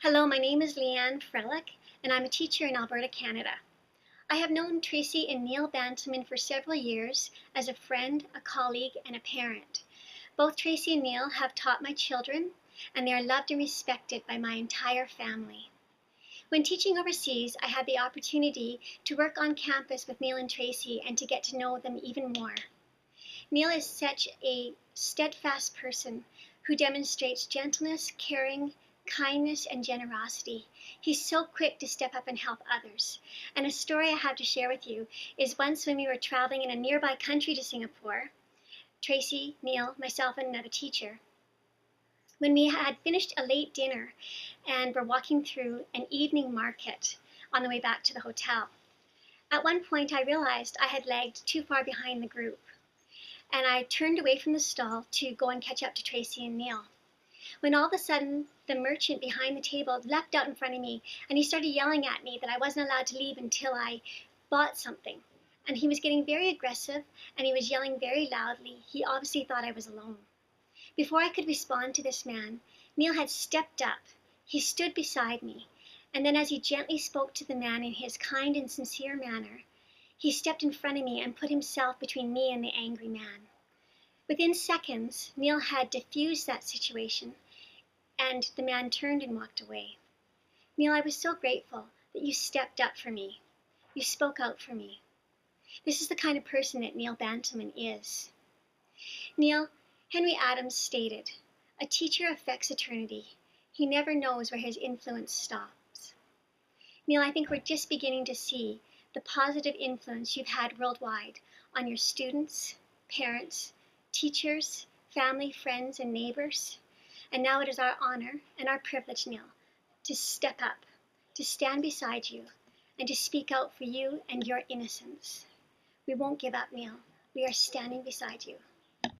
Hello, my name is Leanne Frelick, and I'm a teacher in Alberta, Canada. I have known Tracy and Neil Bantelman for several years as a friend, a colleague, and a parent. Both Tracy and Neil have taught my children, and they are loved and respected by my entire family. When teaching overseas, I had the opportunity to work on campus with Neil and Tracy and to get to know them even more. Neil is such a steadfast person who demonstrates gentleness, caring, kindness, and generosity. He's so quick to step up and help others. And a story I have to share with you is once when we were traveling in a nearby country to Singapore, Tracy, Neil, myself, and another teacher, when we had finished a late dinner and were walking through an evening market on the way back to the hotel. At one point, I realized I had lagged too far behind the group, and I turned away from the stall to go and catch up to Tracy and Neil. When all of a sudden, the merchant behind the table leapt out in front of me, and he started yelling at me that I wasn't allowed to leave until I bought something. And he was getting very aggressive, and he was yelling very loudly. He obviously thought I was alone. Before I could respond to this man, Neil had stepped up. He stood beside me, and then as he gently spoke to the man in his kind and sincere manner, he stepped in front of me and put himself between me and the angry man. Within seconds, Neil had diffused that situation, and the man turned and walked away. Neil, I was so grateful that you stepped up for me. You spoke out for me. This is the kind of person that Neil Bantelman is. Neil, Henry Adams stated, "A teacher affects eternity. He never knows where his influence stops." Neil, I think we're just beginning to see the positive influence you've had worldwide on your students, parents, teachers, family, friends, and neighbors. And now it is our honor and our privilege, Neil, to step up, to stand beside you, and to speak out for you and your innocence. We won't give up, Neil. We are standing beside you.